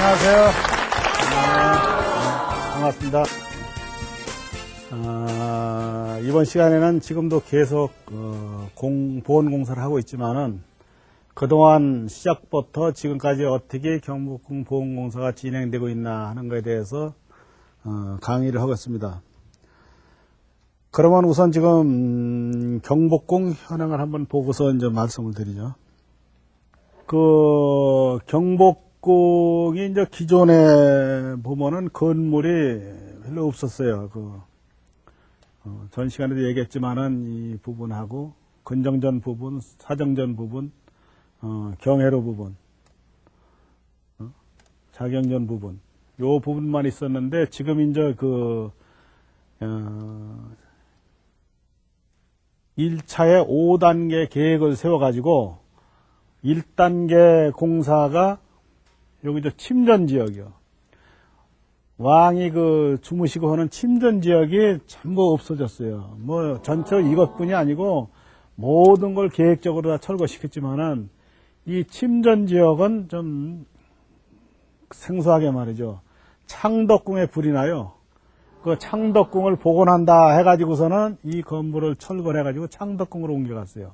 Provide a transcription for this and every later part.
안녕하세요. 반갑습니다. 이번 시간에는 지금도 계속 보건공사를 하고 있지만은 그동안 시작부터 지금까지 어떻게 경복궁 보건공사가 진행되고 있나 하는 것에 대해서 강의를 하겠습니다. 그러면 우선 지금 경복궁 현황을 한번 보고서 이제 말씀을 드리죠. 그 경복궁이 이제 기존에 보면은 건물이 별로 없었어요. 전 시간에도 얘기했지만은 이 부분하고 근정전 부분, 사정전 부분, 경회로 부분, 자경전 부분, 요 부분만 있었는데 지금 이제 1차에 5단계 계획을 세워가지고 1단계 공사가 여기 저 침전 지역이요. 왕이 주무시고 하는 침전 지역이 전부 없어졌어요. 뭐 전체 이것뿐이 아니고 모든 걸 계획적으로 다 철거시켰지만은 이 침전 지역은 좀 생소하게 말이죠. 창덕궁에 불이 나요. 그 창덕궁을 복원한다 해가지고서는 이 건물을 철거를 해가지고 창덕궁으로 옮겨갔어요.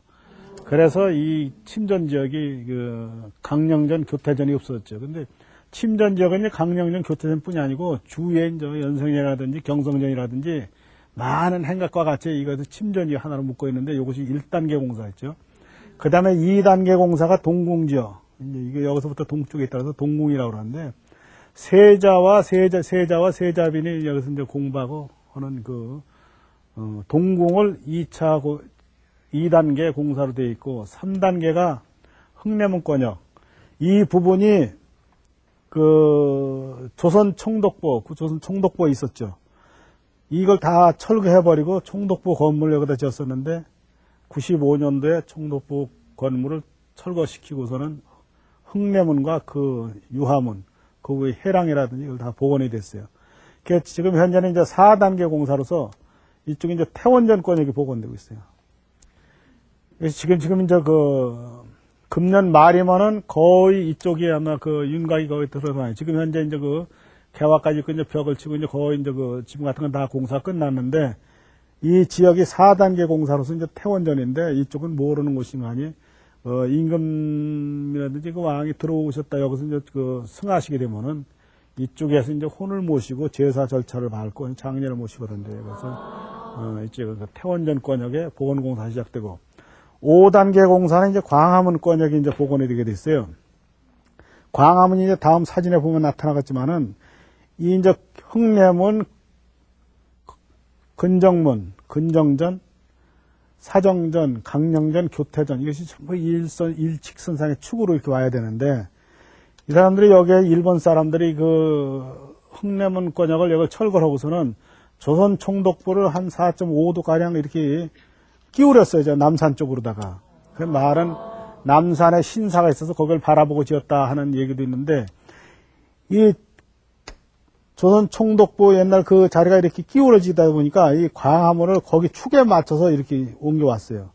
그래서 이 침전 지역이 강령전 교태전이 없었죠. 근데 침전 지역은 강령전 교태전뿐이 아니고 주위에 이제 연성전이라든지 경성전이라든지 많은 행각과 같이 이것을 침전이 하나로 묶어 있는데 이것이 1단계 공사였죠. 그 다음에 2단계 공사가 동궁지역. 이게 여기서부터 동쪽에 따라서 동궁이라고 하는데 세자와 세자빈이 여기서 이제 공부하고 하는 동궁을 2단계 공사로 되어 있고 3단계가 흥내문권역. 이 부분이 조선 총독부에 있었죠. 이걸 다 철거해버리고 총독부 건물을 여기다 지었었는데 95년도에 총독부 건물을 철거시키고서는 흥내문과 유화문, 거기에 해랑이라든지 이걸 다 복원이 됐어요. 지금 현재는 이제 4단계 공사로서 이쪽에 이제 태원전 권역이 복원되고 있어요. 그래서 지금 이제 금년 말이면은 거의 이쪽이 아마 윤곽이 거의 들어가요. 지금 현재 이제 개화까지 있고 이제 벽을 치고 이제 거의 이제 지붕 같은 건 다 공사 끝났는데 이 지역이 4단계 공사로서 이제 태원전인데 이쪽은 모르는 곳인 거 아니에요. 임금이라든지 왕이 들어오셨다 여기서 이제 승하시게 되면은 이쪽에서 이제 혼을 모시고 제사 절차를 밟고 장례를 모시거든요. 그래서 이제 태원전 권역에 복원공사 시작되고 5단계 공사는 이제 광화문 권역이 이제 복원이 되게 됐어요. 광화문이 이제 다음 사진에 보면 나타나겠지만은 이 이제 흥내문, 근정문, 근정전, 사정전, 강령전, 교태전 이것이 전부 일직선상의 축으로 이렇게 와야 되는데 이 사람들이 여기에 일본 사람들이 흥내문 권역을 여기 철거하고서는 조선 총독부를 한 4.5도 가량 이렇게 끼우렸어요. 저 남산 쪽으로다가. 그 말은 남산에 신사가 있어서 거기를 바라보고 지었다 하는 얘기도 있는데 이 조선 총독부 옛날 그 자리가 이렇게 끼우러지다 보니까 이 광화문을 거기 축에 맞춰서 이렇게 옮겨왔어요.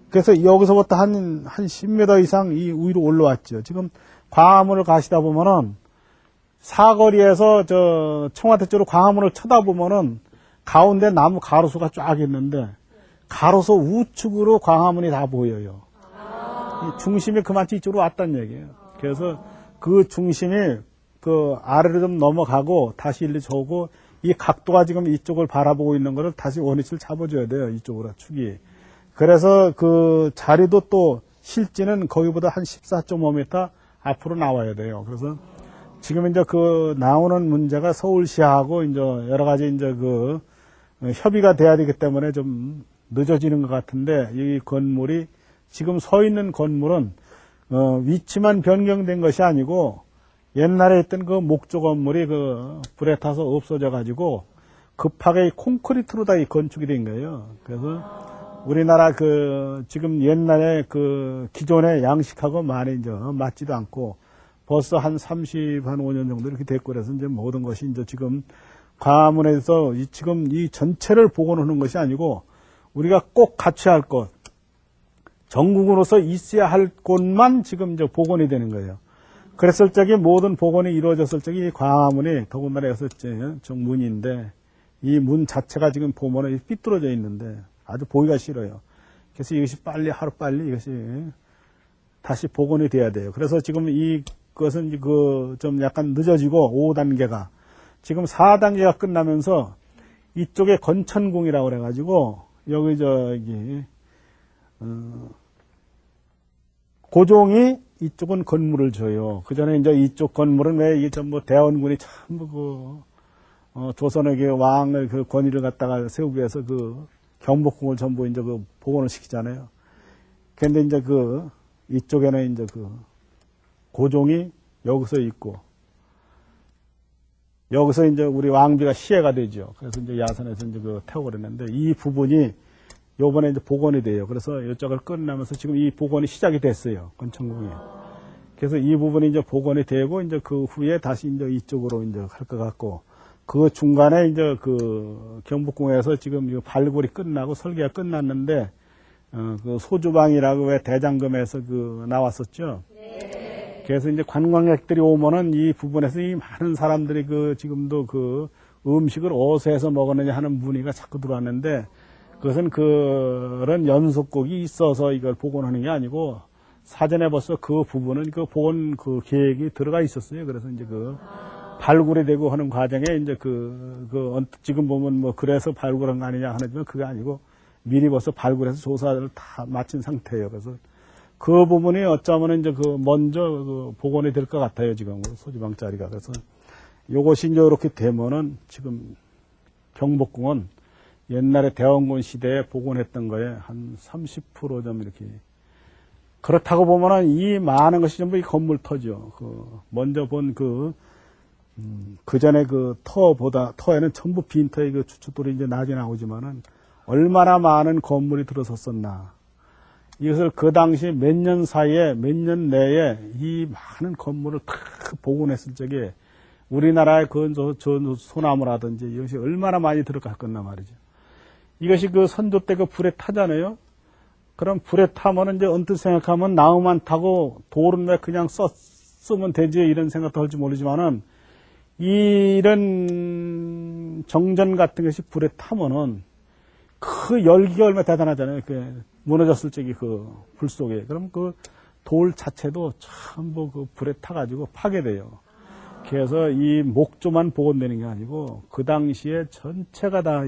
그래서 여기서부터 한 10m 이상 이 위로 올라왔죠. 지금 광화문을 가시다 보면은 사거리에서 청와대 쪽으로 광화문을 쳐다보면은 가운데 나무 가로수가 쫙 있는데 가로수 우측으로 광화문이 다 보여요. 중심이 그만치 이쪽으로 왔다는 얘기예요. 그래서 그 중심이 아래로 좀 넘어가고 다시 일리 저고 이 각도가 지금 이쪽을 바라보고 있는 거를 다시 원위치를 잡아줘야 돼요. 이쪽으로 축이. 그래서 자리도 또 실지는 거기보다 한 14.5m 앞으로 나와야 돼요. 그래서 지금 이제 나오는 문제가 서울시하고 이제 여러 가지 이제 협의가 돼야 되기 때문에 좀 늦어지는 것 같은데 이 건물이 지금 서 있는 건물은 위치만 변경된 것이 아니고 옛날에 있던 목조 건물이 불에 타서 없어져 가지고 급하게 콘크리트로 다 건축이 된 거예요. 그래서 우리나라 지금 옛날에 기존의 양식하고 많이 이제 맞지도 않고 벌써 한 5년 정도 이렇게 됐고 그래서 이제 모든 것이 이제 지금 광화문에서 지금 이 전체를 복원하는 것이 아니고 우리가 꼭 갖춰야 할 것, 전국으로서 있어야 할 곳만 지금 이제 복원이 되는 거예요. 그랬을 적에 모든 복원이 이루어졌을 적에 이 광화문이 더군다나 여섯째 정문인데 이 문 자체가 지금 보면은 삐뚤어져 있는데 아주 보기가 싫어요. 그래서 이것이 빨리 하루빨리 이것이 다시 복원이 돼야 돼요. 그래서 지금 이것은 좀 약간 늦어지고 5단계가 지금 4단계가 끝나면서 이쪽에 건천궁이라고 그래가지고 여기 고종이 이쪽은 건물을 줘요. 그 전에 이제 이쪽 건물은 왜 이게 전부 대원군이 전부 조선의 왕의 그 권위를 갖다가 세우기 위해서 경복궁을 전부 이제 복원을 시키잖아요. 그런데 이제 이쪽에는 이제 고종이 여기서 있고, 여기서 이제 우리 왕비가 시해가 되죠. 그래서 이제 야산에서 이제 태워버렸는데, 이 부분이 요번에 이제 복원이 돼요. 그래서 이쪽을 끝나면서 지금 이 복원이 시작이 됐어요. 건천궁에. 그래서 이 부분이 이제 복원이 되고, 이제 그 후에 다시 이제 이쪽으로 이제 할 것 같고, 그 중간에 이제 경복궁에서 지금 발굴이 끝나고 설계가 끝났는데, 소주방이라고 왜 대장금에서 나왔었죠. 네. 그래서 이제 관광객들이 오면은 이 부분에서 이 많은 사람들이 지금도 음식을 어디서 해서 먹었느냐 하는 문의가 자꾸 들어왔는데, 그것은 그런 연속곡이 있어서 이걸 복원하는 게 아니고, 사전에 벌써 그 부분은 복원 계획이 들어가 있었어요. 그래서 이제 발굴이 되고 하는 과정에 이제 지금 보면 그래서 발굴한 거 아니냐 하지만 그게 아니고 미리 벌써 발굴해서 조사를 다 마친 상태예요. 그래서 그 부분이 어쩌면 이제 먼저 복원이 될 것 같아요. 지금 소지방짜리가. 그래서 요것이 이제 이렇게 되면은 지금 경복궁은 옛날에 대원군 시대에 복원했던 거에 한 30%좀 이렇게 그렇다고 보면은 이 많은 것이 전부 이 건물 터죠. 먼저 본 그 전에 터에는 전부 빈 터에 추춧돌이 이제 나중에 나오지만은 얼마나 많은 건물이 들어섰었나. 이것을 그 당시 몇 년 사이에, 몇 년 내에 이 많은 건물을 다 복원했을 적에 우리나라의 소나무라든지 이것이 얼마나 많이 들어갔겠나 말이죠. 이것이 선조 때 불에 타잖아요. 그럼 불에 타면은 이제 언뜻 생각하면 나무만 타고 돌은 왜 그냥 쓰면 되지 이런 생각도 할지 모르지만은 이런 정전 같은 것이 불에 타면은 그 열기가 얼마나 대단하잖아요. 무너졌을 적에 불 속에. 그럼 돌 자체도 전부 불에 타가지고 파괴돼요. 그래서 이 목조만 복원되는 게 아니고 그 당시에 전체가 다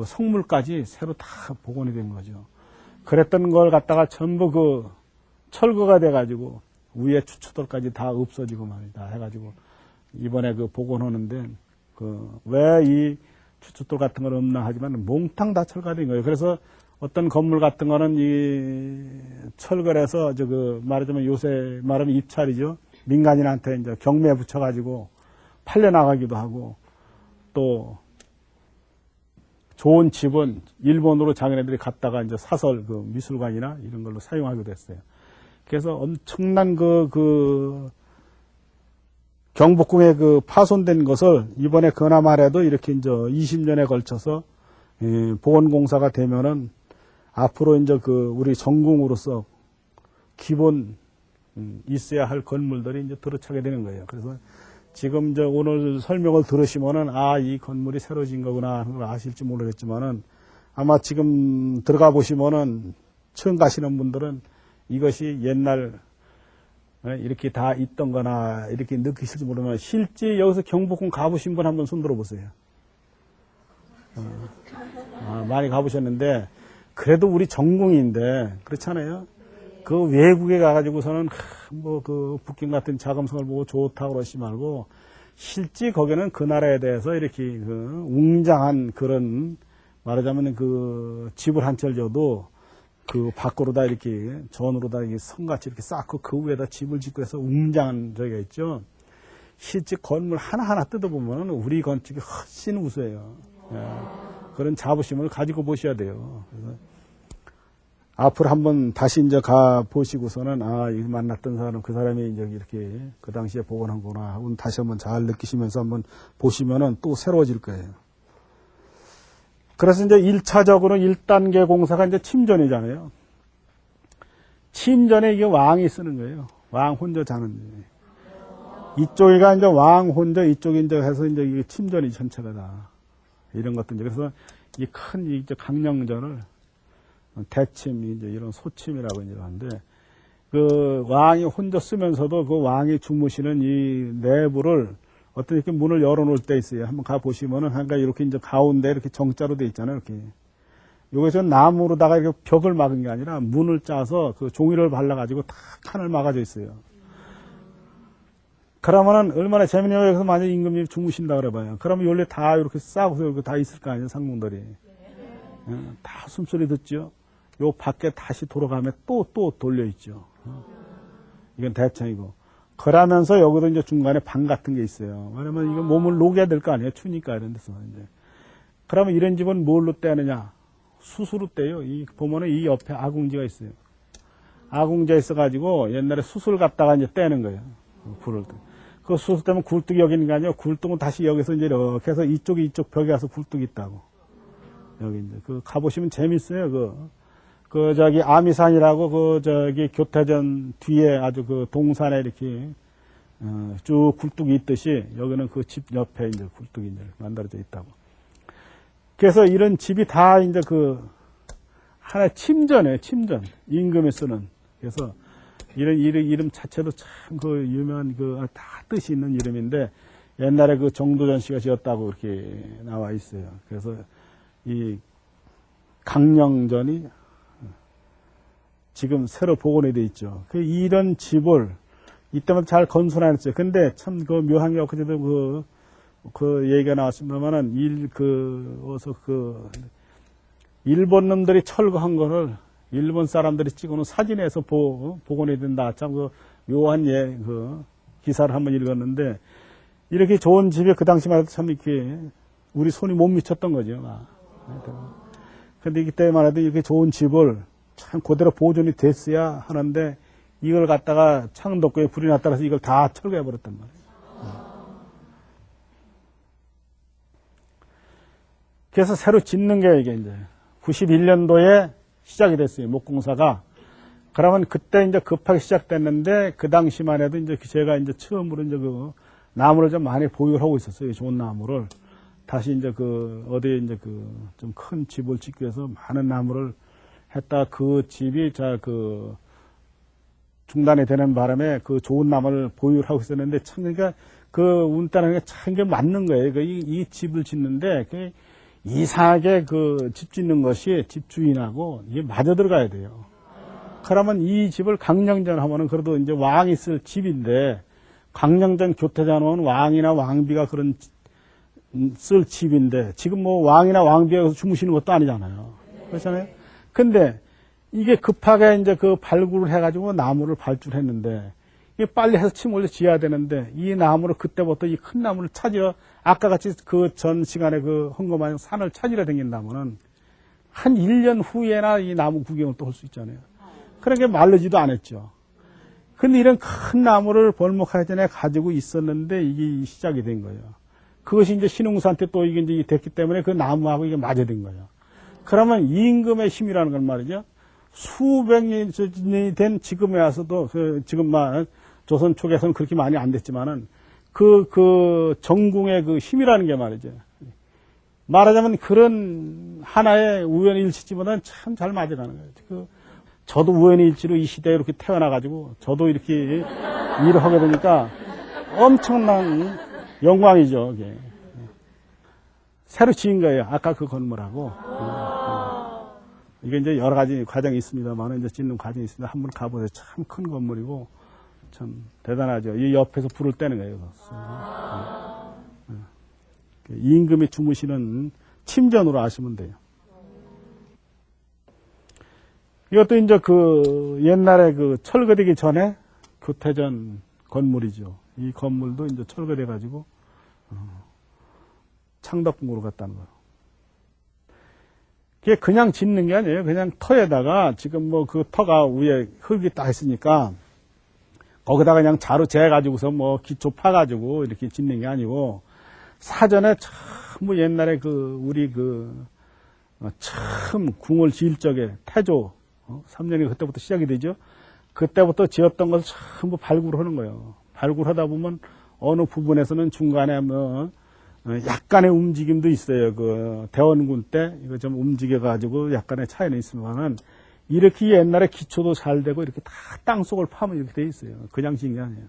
성물까지 새로 다 복원이 된 거죠. 그랬던 걸 갖다가 전부 철거가 돼가지고 위에 추춧돌까지 다 없어지고 말이다 해가지고 이번에 복원하는데 왜 이 추춧돌 같은 건 없나 하지만 몽땅 다 철거된 거예요. 그래서 어떤 건물 같은 거는 이 철거를 해서 말하자면 요새 말하면 입찰이죠. 민간인한테 이제 경매 붙여가지고 팔려나가기도 하고 또 좋은 집은 일본으로 자기네들이 갔다가 이제 사설 미술관이나 이런 걸로 사용하기도 했어요. 그래서 엄청난 경복궁에 파손된 것을 이번에 그나마라도 이렇게 이제 20년에 걸쳐서 복원공사가 되면은 앞으로 이제 우리 전궁으로서 기본 있어야 할 건물들이 이제 들어차게 되는 거예요. 그래서 지금 이제 오늘 설명을 들으시면은 이 건물이 새로 진 거구나 하는 걸 아실지 모르겠지만은 아마 지금 들어가 보시면은 처음 가시는 분들은 이것이 옛날 이렇게 다 있던 거나 이렇게 느끼실지 모르면 실제 여기서 경복궁 가보신 분 한번 손 들어보세요. 많이 가보셨는데 그래도 우리 전궁인데 그렇잖아요. 외국에 가가지고서는 북경 같은 자금성을 보고 좋다고 그러시 말고 실제 거기는 그 나라에 대해서 이렇게 웅장한 그런 말하자면 집을 한 채를 줘도 밖으로다 이렇게 전으로다 이렇게 성같이 이렇게 쌓고 그 위에다 집을 짓고 해서 웅장한 저기가 있죠. 실제 건물 하나하나 뜯어보면 우리 건축이 훨씬 우수해요. 그런 자부심을 가지고 보셔야 돼요. 그래서 앞으로 한번 다시 이제 가 보시고서는 이 만났던 사람 그 사람이 이제 이렇게 그 당시에 복원한 거나 하고 다시 한번 잘 느끼시면서 한번 보시면은 또 새로워질 거예요. 그래서 이제 1차적으로 1단계 공사가 이제 침전이잖아요. 침전에 이게 왕이 쓰는 거예요. 왕 혼자 자는 집. 이쪽이가 이제 왕 혼자, 이쪽이 이제 해서 이제 이게 침전이 전체가 다. 이런 것들 이제 그래서 이 큰 이제 강령전을 대침, 이제 이런 소침이라고 이제 하는데 그 왕이 혼자 쓰면서도 그 왕이 주무시는 이 내부를 어떤 이렇게 문을 열어놓을 때 있어요. 한번 가 보시면은 한가 이렇게 이제 가운데 이렇게 정자로 돼 있잖아요. 이렇게. 요것은 나무로다가 이렇게 벽을 막은 게 아니라 문을 짜서 그 종이를 발라가지고 다 칸을 막아져 있어요. 그러면은 얼마나 재밌냐고 여기서 만약 임금님이 주무신다 그래봐요. 그러면 원래 다 이렇게 싸고서 이렇게 다 있을 거 아니에요. 상궁들이. 다 숨소리 듣죠. 요 밖에 다시 돌아가면 또 돌려있죠. 이건 대청이고. 그러면서 여기도 이제 중간에 방 같은 게 있어요. 왜냐면 이거 몸을 녹여야 될 거 아니에요. 추니까 이런 데서 이제. 그러면 이런 집은 뭘로 떼느냐? 수수로 떼요. 이, 보면은 이 옆에 아궁지가 있어요. 아궁지가 있어가지고 옛날에 수술 갖다가 이제 떼는 거예요. 불을 때. 그 수술 때문에 굴뚝이 여기 있는 게 아니에요. 굴뚝은 다시 여기서 이제 이렇게 해서 이쪽 벽에 가서 굴뚝이 있다고. 여기 이제. 그 가보시면 재밌어요. 저기 아미산이라고 교태전 뒤에 아주 그 동산에 이렇게 쭉 굴뚝이 있듯이 여기는 그 집 옆에 이제 굴뚝이 이제 만들어져 있다고. 그래서 이런 집이 다 이제 그 하나의 침전이에요. 침전. 임금이 쓰는. 그래서 이런 이름 자체도 참 그 유명한 그 다 뜻이 있는 이름인데 옛날에 그 정도전 씨가 지었다고 이렇게 나와 있어요. 그래서 이 강령전이 지금 새로 복원이 돼 있죠. 이런 집을 이때마다 잘 건설해놨어요. 근데 참 그 묘한 게 엊그제도 그 얘기가 나왔습니다만은 일본 놈들이 철거한 거를 일본 사람들이 찍어놓은 사진에서 복원이 된다. 참 그 묘한 기사를 한번 읽었는데 이렇게 좋은 집에 그 당시만 해도 참 이렇게 우리 손이 못 미쳤던 거죠. 근데 이때만 해도 이렇게 좋은 집을 참 그대로 보존이 됐어야 하는데 이걸 갖다가 창덕구에 불이 났다 해서 이걸 다 철거해 버렸단 말이에요. 그래서 새로 짓는 게 이게 이제 91년도에 시작이 됐어요. 목공사가. 그러면 그때 이제 급하게 시작됐는데 그 당시만 해도 이제 제가 이제 처음으로 이제 그 나무를 좀 많이 보유하고 있었어요. 좋은 나무를. 다시 이제 어디에 이제 좀 큰 집을 짓기 위해서 많은 나무를 했다. 그 집이 중단이 되는 바람에 그 좋은 나무를 보유를 하고 있었는데 참 그러니까 운다는 게 참 이게 맞는 거예요. 이 집을 짓는데 이상하게 집 짓는 것이 집주인하고 이게 맞아 들어가야 돼요. 그러면 이 집을 강령전 하면은 그래도 이제 왕이 쓸 집인데 강령전 교태전 하면 왕이나 왕비가 그런 쓸 집인데 지금 뭐 왕이나 왕비가 주무시는 것도 아니잖아요. 그렇잖아요. 근데 이게 급하게 이제 발굴을 해가지고 나무를 발주했는데 이게 빨리 해서 침 올려 지어야 되는데 이 나무를 그때부터 이 큰 나무를 찾으러 아까 같이 전 시간에 헌금한 산을 찾으러 다닌다면은 한 1년 후에나 이 나무 구경을 또 할 수 있잖아요. 그러니까 말르지도 않았죠. 근데 이런 큰 나무를 벌목하기 전에 가지고 있었는데 이게 시작이 된 거예요. 그것이 이제 신웅사한테 또 이게 이제 됐기 때문에 그 나무하고 이게 맞아 된 거예요. 그러면 임금의 힘이라는 건 말이죠. 수백 년이 된 지금에 와서도 지금만 조선 초기에서는 그렇게 많이 안 됐지만은 정궁의 힘이라는 게 말이죠. 말하자면 그런 하나의 우연의 일치지보다는 참 잘 맞아가는 거예요. 저도 우연의 일치로 이 시대에 이렇게 태어나가지고 저도 이렇게 일을 하게 되니까 엄청난 영광이죠. 이게. 새로 지은 거예요. 아까 그 건물하고. 이게 이제 여러 가지 과정이 있습니다만, 이제 짓는 과정이 있습니다. 한번 가보세요. 참 큰 건물이고, 참 대단하죠. 이 옆에서 불을 떼는 거예요. 임금이 주무시는 침전으로 아시면 돼요. 이것도 이제 옛날에 철거되기 전에 교태전 건물이죠. 이 건물도 이제 철거돼가지고, 창덕궁으로 갔다는 거예요. 그게 그냥 짓는 게 아니에요. 그냥 터에다가 지금 터가 위에 흙이 딱 있으니까 거기다가 그냥 자루 재가지고서 기초 파가지고 이렇게 짓는 게 아니고 사전에 참 옛날에 우리 처음 궁을 지을 적에 태조 3년이 그때부터 시작이 되죠. 그때부터 지었던 것을 전부 발굴하는 거예요. 발굴하다 보면 어느 부분에서는 중간에 뭐 약간의 움직임도 있어요. 그 대원군 때 이거 좀 움직여가지고 약간의 차이는 있으면은 이렇게 옛날에 기초도 잘 되고 이렇게 다 땅속을 파면 이렇게 돼 있어요. 그냥 지은 게 아니에요.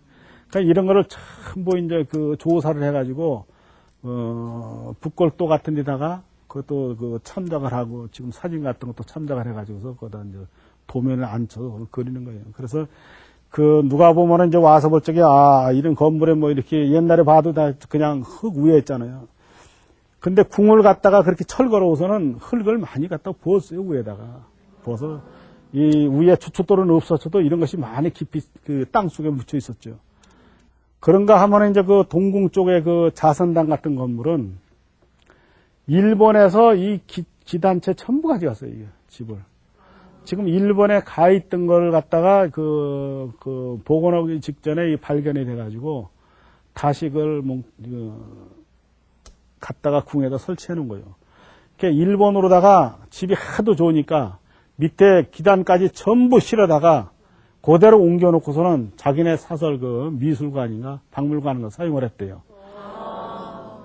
그러니까 이런 거를 전부 이제 그 조사를 해가지고 북골도 같은 데다가 그것도 그 첨작을 하고 지금 사진 같은 것도 첨작을 해가지고서 거기다 이제 도면을 앉혀서 그리는 거예요. 그래서 그 누가 보면은 이제 와서 볼 적에 이런 건물에 뭐 이렇게 옛날에 봐도 다 그냥 흙 위에 있잖아요. 근데 궁을 갖다가 그렇게 철거로우서는 흙을 많이 갖다 부었어요. 위에다가 부어서 이 위에 주춧돌은 없었어도 이런 것이 많이 깊이 그 땅 속에 묻혀 있었죠. 그런가 하면은 이제 그 동궁 쪽에 그 자선당 같은 건물은 일본에서 이 기단체 전부 가져갔어요. 이 집을. 지금 일본에 가 있던 걸 갖다가 복원하기 직전에 발견이 돼가지고 다시 그걸 갖다가 궁에다 설치해 놓은 거예요. 그러니까 일본으로다가 집이 하도 좋으니까 밑에 기단까지 전부 실어다가 그대로 옮겨놓고서는 자기네 사설 그 미술관인가 박물관인가 사용을 했대요.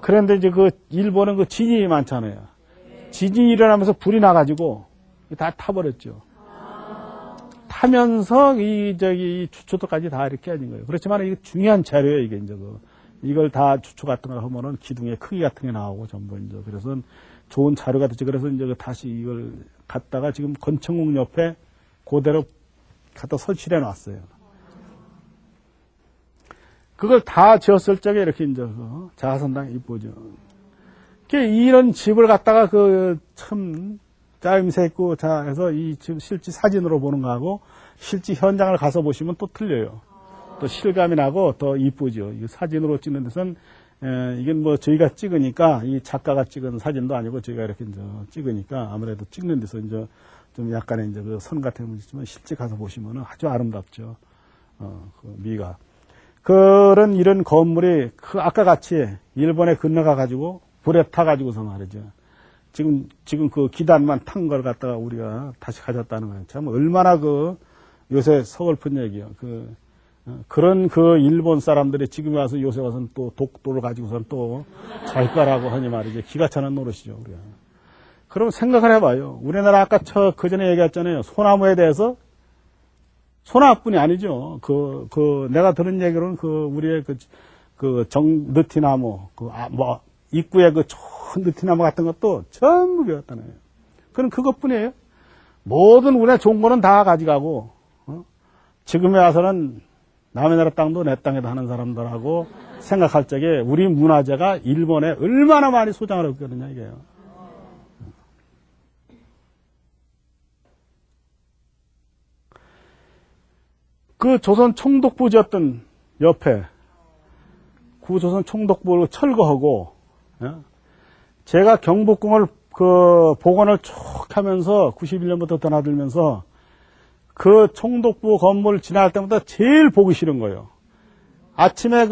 그런데 이제 그 일본은 그 지진이 많잖아요. 지진이 일어나면서 불이 나가지고 다 타버렸죠. 타면서 이 주초도까지 다 이렇게 해진 거예요. 그렇지만 이게 중요한 자료예요. 이게 이제 이걸 다 주초 같은 거 하면은 기둥의 크기 같은 게 나오고 전부 이제 그래서 좋은 자료가 됐죠. 그래서 이제 다시 이걸 갖다가 지금 건천궁 옆에 그대로 갖다 설치해 놨어요. 그걸 다 지었을 적에 이렇게 이제 자선당 이쁘죠. 이런 집을 갖다가 참 짜임새 있고 자 해서 이 집 실제 사진으로 보는 거하고 실제 현장을 가서 보시면 또 틀려요. 또 실감이 나고 더 이쁘죠. 이 사진으로 찍는 데선 이건 뭐 저희가 찍으니까 이 작가가 찍은 사진도 아니고 저희가 이렇게 이제 찍으니까 아무래도 찍는 데서 이제 좀 약간의 이제 그 선 같은 거 있지만 실제 가서 보시면은 아주 아름답죠. 그 미가. 그런 이런 건물이 아까 같이 일본에 건너가 가지고 불에 타 가지고서 말이죠. 지금 그 기단만 탄 걸 갖다가 우리가 다시 가졌다는 거예요. 참 얼마나 요새 서글픈 얘기예요. 그런 일본 사람들이 지금 와서 요새 와서는 또 독도를 가지고서는 또 잘 거라고 하니 말이죠. 기가 차는 노릇이죠, 우리가. 그럼 생각을 해봐요. 우리나라 아까 그 전에 얘기했잖아요. 소나무에 대해서 소나무뿐이 아니죠. 내가 들은 얘기로는 우리의 느티나무, 입구에 좋은 느티나무 같은 것도 전부 배웠다는 거예요. 그럼 그것뿐이에요. 모든 우리나라 좋은 거는 다 가져가고, 지금에 와서는 남의 나라 땅도 내 땅에다 하는 사람들하고 생각할 적에 우리 문화재가 일본에 얼마나 많이 소장을 했거든요, 이게요. 조선 총독부 지었던 옆에 구조선 총독부를 철거하고, 제가 경복궁을 복원을 쭉 하면서 91년부터 드나들면서 그 총독부 건물 지나갈 때마다 제일 보기 싫은 거예요. 아침에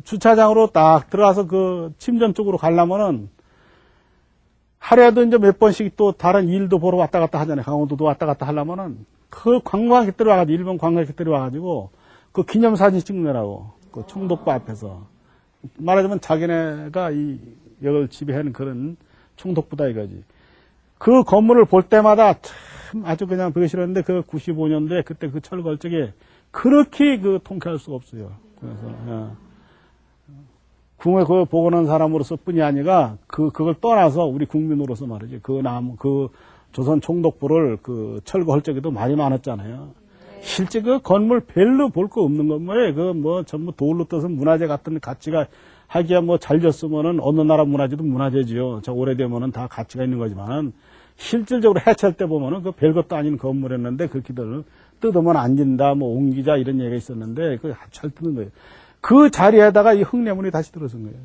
주차장으로 딱 들어가서 침전 쪽으로 가려면은 하루에도 이제 몇 번씩 또 다른 일도 보러 왔다 갔다 하잖아요. 강원도도 왔다 갔다 하려면은 관광객들이 와가지고, 일본 관광객들이 와가지고, 기념사진 찍느라고, 총독부 앞에서. 말하자면 자기네가 이걸 지배하는 그런 총독부다 이거지. 그 건물을 볼 때마다 참 아주 그냥 보기 싫었는데, 95년도에 그때 철거할 적에 그렇게 통쾌할 수가 없어요. 그래서, 궁을 복원한 사람으로서 뿐이 아니라, 그걸 떠나서 우리 국민으로서 말이지. 조선 총독부를 철거할 적에도 말이 많았잖아요. 실제 건물 별로 볼 거 없는 건물에 전부 돌로 떠서 문화재 같은 가치가 하기야 잘 졌으면은 어느 나라 문화재도 문화재지요. 오래되면은 다 가치가 있는 거지만 실질적으로 해체할 때 보면은 별것도 아닌 건물이었는데 그렇게들 뜯으면 안 진다, 옮기자 이런 얘기가 있었는데 잘 뜯는 거예요. 그 자리에다가 이 흙내문이 다시 들어선 거예요.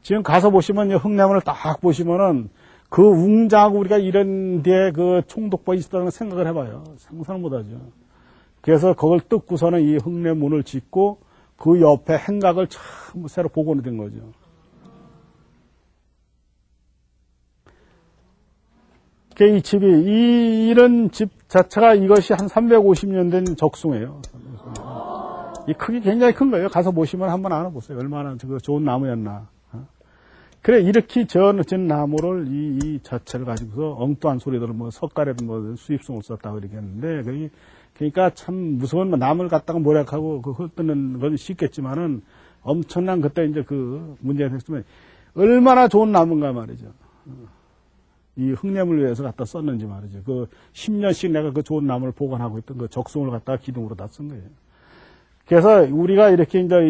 지금 가서 보시면 흙내문을 딱 보시면은 웅장하고 우리가 이런 데에 총독부가 있었다는 생각을 해봐요. 상상을 못하죠. 그래서 그걸 뜯고서는 이 흙내문을 짓고 그 옆에 행각을 참 새로 복원이 된 거죠. 이 집이, 이런 집 자체가 이것이 한 350년 된 적송이에요. 이 크기 굉장히 큰 거예요. 가서 보시면 한번 알아보세요. 얼마나 좋은 나무였나. 그래, 이렇게 전 나무를 이 자체를 가지고서 엉뚱한 소리들, 뭐, 석가래도 뭐, 수입송을 썼다고 이렇게 했는데, 그러니까 참 무서운 나무를 갖다가 모략하고 흩뜨는 건 쉽겠지만은 엄청난 그때 이제 문제가 됐으면 얼마나 좋은 나무인가 말이죠. 이 흙냄을 위해서 갖다 썼는지 말이죠. 10년씩 내가 그 좋은 나무를 보관하고 있던 그 적송을 갖다가 기둥으로 다 쓴 거예요. 그래서 우리가 이렇게 이제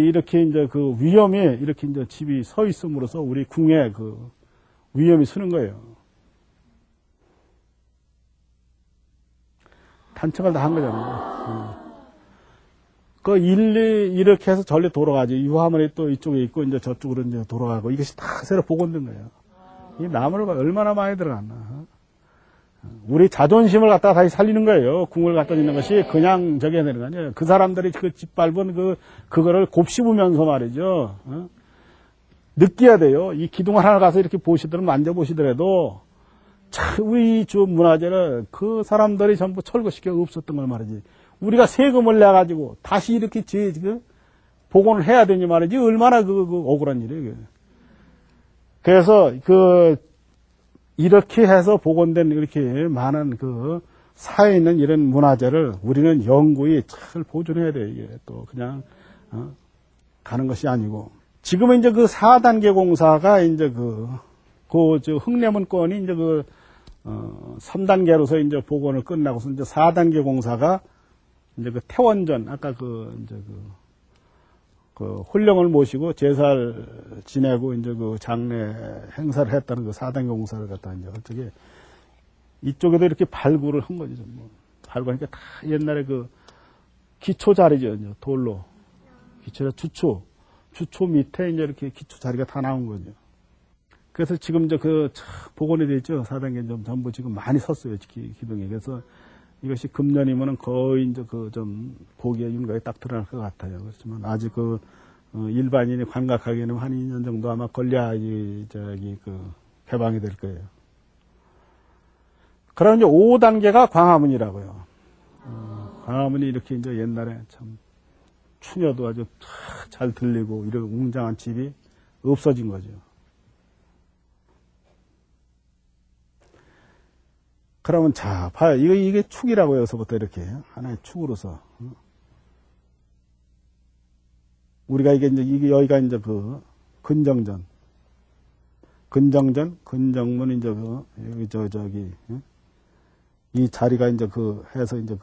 위험이 이렇게 이제 집이 서 있음으로써 우리 궁에 위험이 서는 거예요. 단층을 다 한 거잖아요. 이렇게 해서 전리 돌아가지. 유화물이 또 이쪽에 있고, 이제 저쪽으로 이제 돌아가고, 이것이 다 새로 복원된 거예요. 이 나무가 얼마나 많이 들어갔나. 우리 자존심을 갖다가 다시 살리는 거예요. 궁을 갖다 짓는 것이 그냥 저기 해야 되는 거 아니에요. 그 사람들이 짓밟은 그거를 곱씹으면서 말이죠. 느껴야 돼요. 이 기둥 하나 가서 이렇게 만져보시더라도, 참, 우리 문화재를 그 사람들이 전부 철거시켜 없었던 걸 말이지. 우리가 세금을 내가지고 다시 이렇게 복원을 해야 되니 말이지. 얼마나 억울한 일이에요. 그래서 이렇게 해서 복원된 이렇게 많은 사에 있는 이런 문화재를 우리는 영구히 잘 보존해야 돼요. 이게 또 그냥, 가는 것이 아니고. 지금은 이제 4단계 공사가 이제 흙내문 건이 이제 3단계로서 이제 복원을 끝나고서 이제 4단계 공사가 이제 태원전, 아까 홀령을 모시고 제사를 지내고 이제 장례 행사를 했다는 4단계 공사를 갖다 이제 어떻게 이쪽에도 이렇게 발굴을 한 거죠. 발굴하니까 다 옛날에 기초 자리죠. 이제 돌로. 기초가 주초 밑에 이제 이렇게 기초 자리가 다 나온 거죠. 그래서 지금 이제 복원이 되어 있죠. 4단계 전부 지금 많이 섰어요. 기둥이. 그래서 이것이 금년이면은 거의 이제 보기에 윤곽이 딱 드러날 것 같아요. 그렇지만 아직 일반인이 감각하기에는 한 2년 정도 아마 걸려야지 개방이 될 거예요. 그럼 이제 5단계가 광화문이라고요. 광화문이 이렇게 이제 옛날에 참 추녀도 아주 잘 들리고 이런 웅장한 집이 없어진 거죠. 그러면 자, 봐요. 이게 축이라고요. 여기서부터 이렇게 하나의 축으로서. 우리가 이게 여기가 이제 근정전, 근정문 이제 여기 이 자리가 이제 해서 이제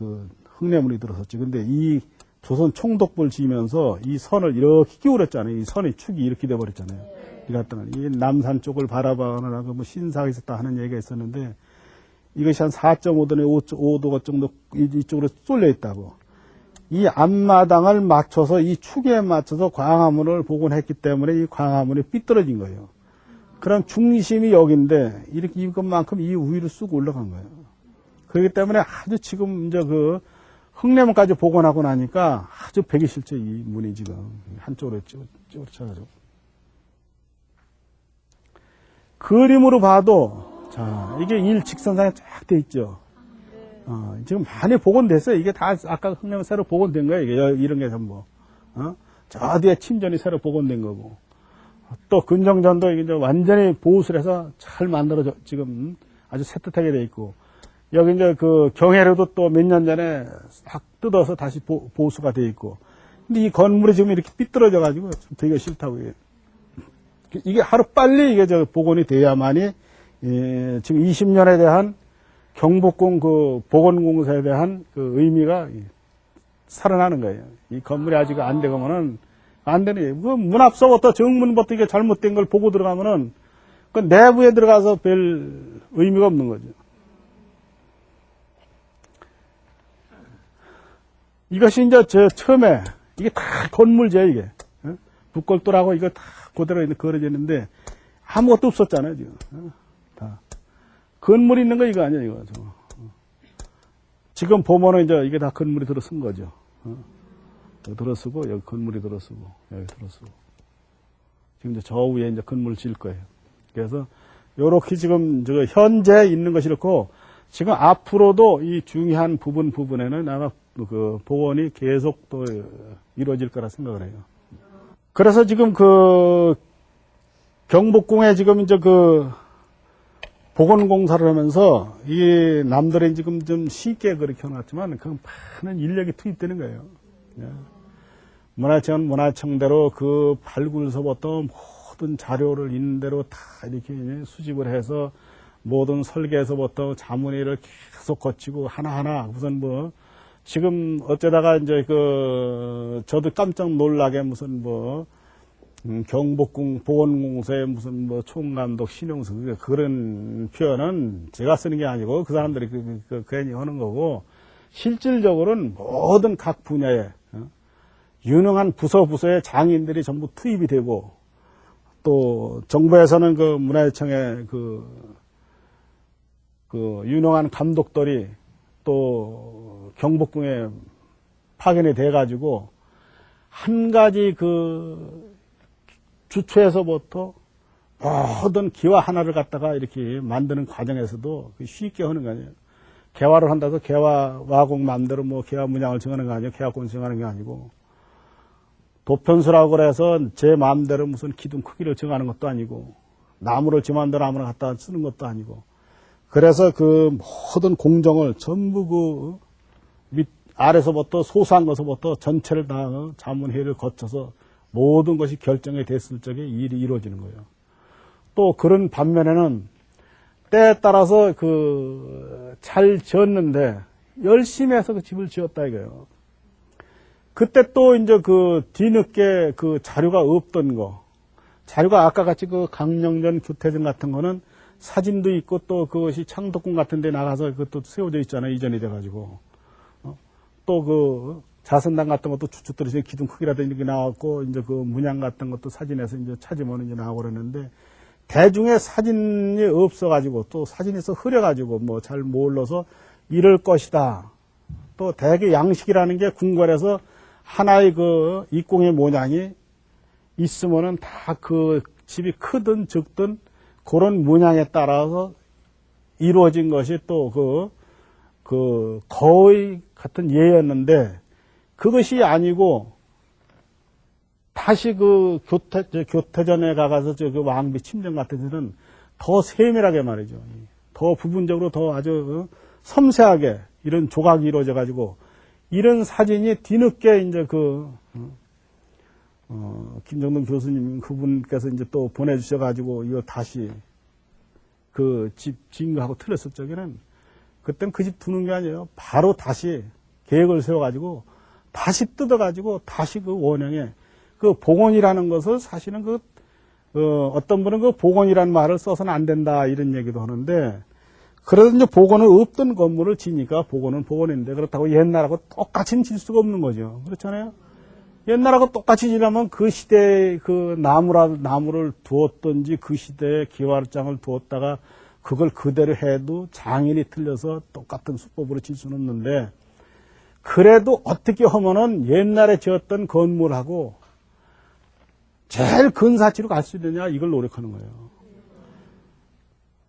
흙내문이 들어섰지. 근데 이 조선 총독부를 지으면서 이 선을 이렇게 끼우렸잖아요. 이 선의 축이 이렇게 돼버렸잖아요. 이 남산 쪽을 바라보느라고 신사가 있었다 하는 얘기가 있었는데 이것이 한 4.5도에 5도 정도 이쪽으로 쏠려 있다고. 이 앞마당을 맞춰서 이 축에 맞춰서 광화문을 복원했기 때문에 이 광화문이 삐뚤어진 거예요. 그럼 중심이 여기인데 이렇게 이것만큼 이 위로 쑥 올라간 거예요. 그렇기 때문에 아주 지금 이제 흙내문까지 복원하고 나니까 아주 배기 실제 이 문이 지금 한쪽으로 쭉 쳐가지고. 그림으로 봐도 자, 이게 일직선상에 쫙 돼 있죠. 지금 많이 복원됐어요. 이게 다 아까 흙내문 새로 복원된 거예요. 이게 이런 게 전부. 저 뒤에 침전이 새로 복원된 거고. 또 근정전도 이게 완전히 보수를 해서 잘 만들어져 지금 아주 새뜻하게 돼 있고. 여기 이제 경회로도 또 몇 년 전에 싹 뜯어서 다시 보수가 돼 있고. 근데 이 건물이 지금 이렇게 삐뚤어져 가지고 되게 싫다고 해요. 이게 하루 빨리 이게 복원이 돼야만이 지금 20년에 대한 경복궁 복원공사에 대한 의미가 살아나는 거예요. 이 건물이 아직 안 되면은 안 되는 거예요. 문 앞서부터 정문부터 이게 잘못된 걸 보고 들어가면은 그 내부에 들어가서 별 의미가 없는 거죠. 이것이 이제 처음에 이게 다 건물제예요, 이게. 북골돌하고 이거 다 그대로 그려져 있는데 아무것도 없었잖아요, 지금. 다. 건물이 있는 거 이거 아니야, 이거. 지금 보면은 이제 이게 다 건물이 들어선 거죠. 여기 들어서고, 여기 건물이 들어서고, 여기 들어서고. 지금 이제 저 위에 이제 건물을 지을 거예요. 그래서 요렇게 지금 현재 있는 것이 이렇고 지금 앞으로도 이 중요한 부분에는 아마 그 복원이 계속 또 이루어질 거라 생각을 해요. 그래서 지금 그 경복궁에 지금 이제 그 복원 공사를 하면서 이 남들은 지금 좀 쉽게 그렇게 해놨지만 그 많은 인력이 투입되는 거예요. 문화청 문화청대로 그 발굴서부터 모든 자료를 있는 대로 다 이렇게 수집을 해서 모든 설계에서부터 자문회를 계속 거치고 하나하나 무슨 뭐 지금 어쩌다가 이제 그 저도 깜짝 놀라게 무슨 뭐 경복궁 보건공사의 무슨 뭐 총감독 신용석 그런 표현은 제가 쓰는 게 아니고 그 사람들이 괜히 하는 거고 실질적으로는 모든 각 분야에 유능한 부서의 장인들이 전부 투입이 되고 또 정부에서는 그 문화유청에 그 유능한 감독들이 또 경복궁에 파견이 돼가지고 한 가지 그 주초에서부터 모든 기와 하나를 갖다가 이렇게 만드는 과정에서도 쉽게 하는 거 아니에요. 개화를 한다고 개화 와공 마음대로 뭐 개화 문양을 정하는 거 아니에요. 개화권 정하는 게 아니고 도편수라고 그래서 제 마음대로 무슨 기둥 크기를 정하는 것도 아니고 나무를 제 마음대로 아무나 갖다 쓰는 것도 아니고 그래서 그 모든 공정을 전부 그 밑 아래서부터 소소한 것부터 전체를 다 자문회의를 거쳐서 모든 것이 결정이 됐을 적에 일이 이루어지는 거예요. 또 그런 반면에는 때에 따라서 그 잘 지었는데 열심히 해서 그 집을 지었다 이거예요. 그때 또 이제 그 뒤늦게 그 자료가 없던 거, 자료가 아까 같이 그 강령전 교태전 같은 거는 사진도 있고 또 그것이 창덕궁 같은 데 나가서 그것도 세워져 있잖아요. 이전이 돼가지고. 또 그 자선당 같은 것도 추측들이 기둥 크기라든지 이렇게 나왔고, 이제 그 문양 같은 것도 사진에서 이제 찾으면 이제 나오고 그러는데, 대중의 사진이 없어가지고, 또 사진에서 흐려가지고, 뭐 잘 몰라서 이럴 것이다. 또 대개 양식이라는 게 궁궐에서 하나의 그 입공의 모양이 있으면은 다 그 집이 크든 적든 그런 문양에 따라서 이루어진 것이 또 그 거의 같은 예였는데 그것이 아니고 다시 그 교태전에 가서 그 왕비 침정 같은 데는 더 세밀하게 말이죠. 더 부분적으로 더 아주 섬세하게 이런 조각이 이루어져 가지고 이런 사진이 뒤늦게 이제 김정동 교수님 그분께서 이제 또 보내주셔 가지고 이거 다시 그 집 진거하고 틀렸을 적에는 그땐 그 집 두는 게 아니에요. 바로 다시 계획을 세워가지고 다시 뜯어가지고 다시 그 원형에 그 복원이라는 것을 사실은 어떤 분은 그 복원이라는 말을 써서는 안 된다 이런 얘기도 하는데 그래도 이제 복원은 없던 건물을 지니까 복원은 복원인데 그렇다고 옛날하고 똑같이 질 수가 없는 거죠. 그렇잖아요. 옛날하고 똑같이 지려면 그 시대에 그 나무를 두었던지 그 시대에 기와장을 두었다가 그걸 그대로 해도 장인이 틀려서 똑같은 수법으로 질 수는 없는데 그래도 어떻게 하면은 옛날에 지었던 건물하고 제일 근사치로 갈 수 있느냐 이걸 노력하는 거예요.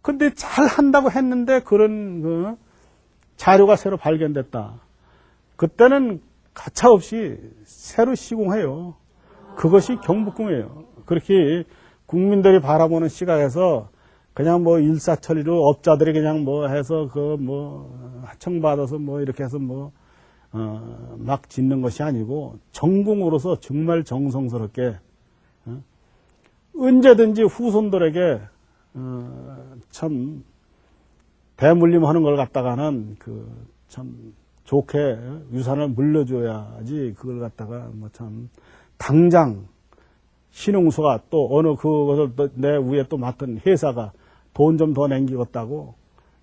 근데 잘 한다고 했는데 그런 자료가 새로 발견됐다. 그때는 가차없이 새로 시공해요. 그것이 경복궁이에요. 그렇게 국민들이 바라보는 시각에서 그냥 뭐 일사천리로 업자들이 그냥 뭐 해서 하청받아서 뭐 이렇게 해서 막 짓는 것이 아니고 전공으로서 정말 정성스럽게 언제든지 후손들에게 참 대물림하는 걸 갖다가는 참 좋게 유산을 물려줘야지 그걸 갖다가 참 당장 신흥소가 또 어느 그것을 내 위에 또 맡은 회사가 돈 좀 더 남기겠다고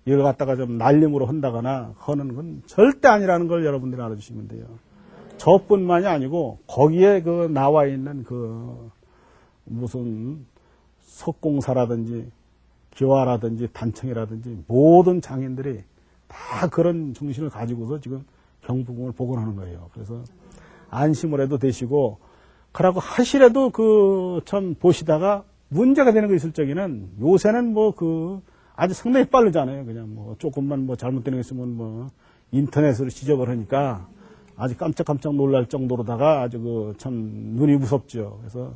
이걸 갖다가 좀 날림으로 한다거나 하는 건 절대 아니라는 걸 여러분들이 알아주시면 돼요. 저뿐만이 아니고 거기에 나와 있는 무슨 석공사라든지 기와라든지 단청이라든지 모든 장인들이 다 그런 정신을 가지고서 지금 경복궁을 복원하는 거예요. 그래서 안심을 해도 되시고 그러고 하시라도 참 보시다가 문제가 되는 거 있을 적에는 요새는 아주 상당히 빠르잖아요. 그냥 뭐 조금만 뭐 잘못된 게 있으면 뭐 인터넷으로 지적을 하니까 아주 깜짝깜짝 놀랄 정도로다가 아주 그 참 눈이 무섭죠. 그래서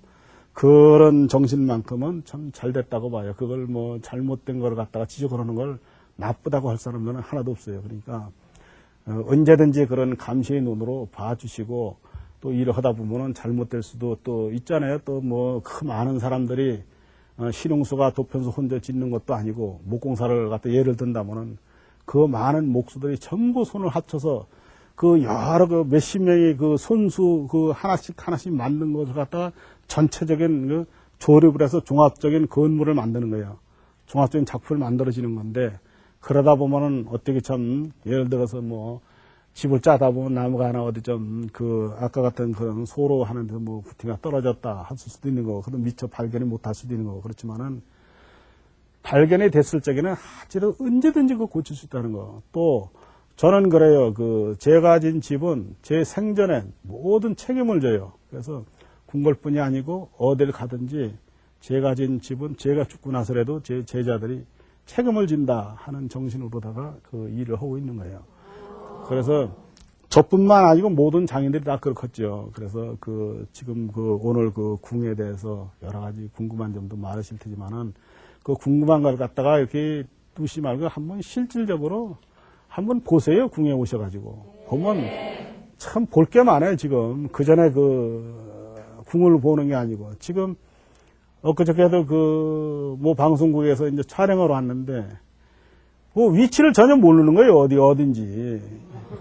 그런 정신만큼은 참 잘 됐다고 봐요. 그걸 뭐 잘못된 걸 갖다가 지적을 하는 걸 나쁘다고 할 사람들은 하나도 없어요. 그러니까 언제든지 그런 감시의 눈으로 봐주시고 또 일을 하다 보면은 잘못될 수도 또 있잖아요. 또 뭐 그 많은 사람들이 신용수가 도편수 혼자 짓는 것도 아니고 목공사를 갖다 예를 든다면은 그 많은 목수들이 전부 손을 합쳐서 그 여러 그 몇십 명의 그 손수 그 하나씩 만든 것을 갖다가 전체적인 그 조립을 해서 종합적인 건물을 만드는 거예요. 종합적인 작품을 만들어지는 건데 그러다 보면은 어떻게 참 예를 들어서 뭐 집을 짜다 보면 나무가 하나 어디 좀 그 아까 같은 그런 소로 하는데 뭐 부티가 떨어졌다 할 수도 있는 거고 그래도 미처 발견이 못할 수도 있는 거고 그렇지만은 발견이 됐을 적에는 하지도 언제든지 그 고칠 수 있다는 거. 또 저는 그래요. 그 제가 진 집은 제 생전에 모든 책임을 져요. 그래서 궁궐뿐이 아니고 어딜 가든지 제가 진 집은 제가 죽고 나서라도 제 제자들이 책임을 진다 하는 정신으로다가 그 일을 하고 있는 거예요. 그래서 저뿐만 아니고 모든 장인들이 다 그렇겠죠. 그래서 그 지금 그 오늘 그 궁에 대해서 여러 가지 궁금한 점도 많으실 테지만은 그 궁금한 걸 갖다가 이렇게 두시 말고 한번 실질적으로 한번 보세요. 궁에 오셔가지고 보면 참 볼 게 많아요. 지금 그 전에 그 궁을 보는 게 아니고 지금 엊그저께도 그 뭐 방송국에서 이제 촬영을 왔는데 뭐 위치를 전혀 모르는 거예요. 어딘지.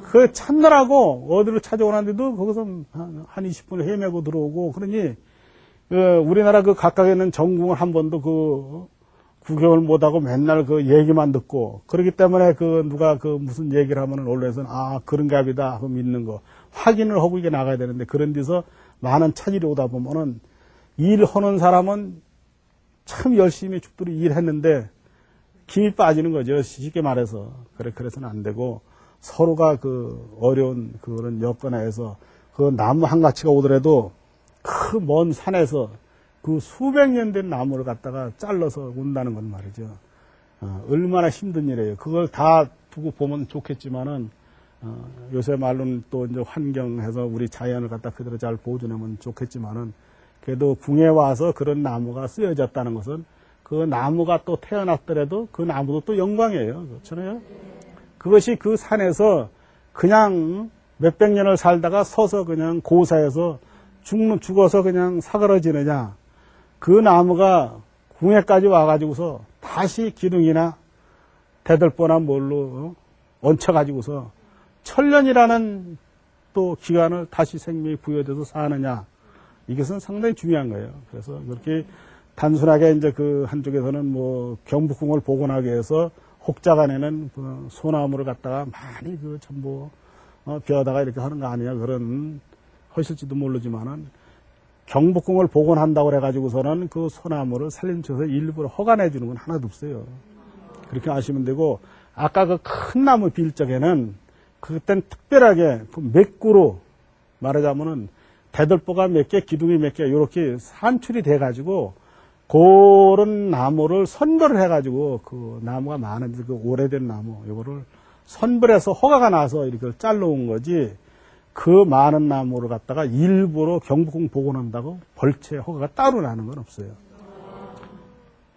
그 찾느라고 어디로 찾아오는데도 거기서 한 20분을 헤매고 들어오고 그러니 우리나라 그 각각에 있는 전궁을 한 번도 그 구경을 못하고 맨날 그 얘기만 듣고 그렇기 때문에 그 누가 그 무슨 얘기를 하면은 언론에서는 아 그런 값이다 하고 믿는 거 확인을 하고 이게 나가야 되는데 그런 데서 많은 차질이 오다 보면은 일하는 사람은 참 열심히 죽도록 일했는데 김이 빠지는 거죠. 쉽게 말해서. 그래서는 안 되고 서로가 그 어려운 그런 여건에서 그 나무 한 가지가 오더라도 그 먼 산에서 그 수백 년 된 나무를 갖다가 잘라서 온다는 건 말이죠. 얼마나 힘든 일이에요. 그걸 다 두고 보면 좋겠지만은 요새 말로는 또 이제 환경해서 우리 자연을 갖다 그대로 잘 보존하면 좋겠지만은 그래도 궁에 와서 그런 나무가 쓰여졌다는 것은 그 나무가 또 태어났더라도 그 나무도 또 영광이에요. 그렇잖아요. 그것이 그 산에서 그냥 몇백 년을 살다가 서서 그냥 고사해서 죽어서 그냥 사그러지느냐. 그 나무가 궁에까지 와가지고서 다시 기둥이나 대들보나 뭘로 얹혀가지고서 천년이라는 또 기간을 다시 생명이 부여돼서 사느냐. 이것은 상당히 중요한 거예요. 그래서 그렇게 단순하게 이제 그 한쪽에서는 뭐 경복궁을 복원하기 위해서 혹자간에는 그 소나무를 갖다가 많이 그 전부 벼다가 이렇게 하는 거 아니냐 그런 하실지도 모르지만은 경복궁을 복원한다고 그래가지고서는 그 소나무를 살림쳐서 일부러 허가내 주는 건 하나도 없어요. 그렇게 아시면 되고 아까 그 큰 나무 빌 적에는 그땐 특별하게 그 맥구로 말하자면은 대들보가 몇 개, 기둥이 몇 개, 이렇게 산출이 돼가지고, 그런 나무를 선별을 해가지고, 그 나무가 많은데, 그 오래된 나무, 이거를 선별해서 허가가 나서 이렇게 잘라온 거지, 그 많은 나무를 갖다가 일부러 경복궁 복원한다고 벌채 허가가 따로 나는 건 없어요.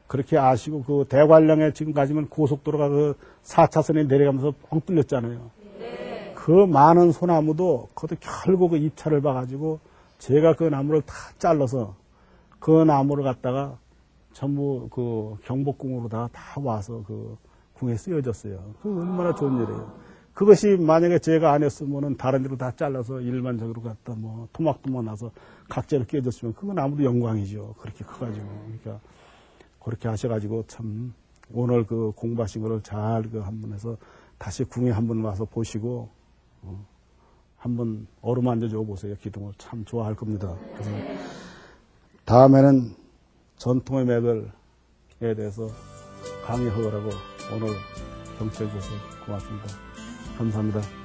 그렇게 아시고, 그 대관령에 지금까지는 고속도로가 그 4차선에 내려가면서 뻥 뚫렸잖아요. 그 많은 소나무도 그것도 결국 그 입찰을 봐가지고 제가 그 나무를 다 잘라서 그 나무를 갖다가 전부 그 경복궁으로다가 다 와서 그 궁에 쓰여졌어요. 그 얼마나 좋은 일이에요. 그것이 만약에 제가 안 했으면은 다른 데로 다 잘라서 일반적으로 갖다 뭐 토막토막 나서 각재로 끼어졌으면 그건 아무도 영광이죠. 그렇게 커가지고. 그러니까 그렇게 하셔가지고 참 오늘 그 공부하신 거를 잘 그 한번 해서 다시 궁에 한번 와서 보시고 한번 어루만져 줘 보세요. 기둥을 참 좋아할 겁니다. 그래서 다음에는 전통의 맥을에 대해서 강의하라고 오늘 경청해 주셔서 고맙습니다. 감사합니다.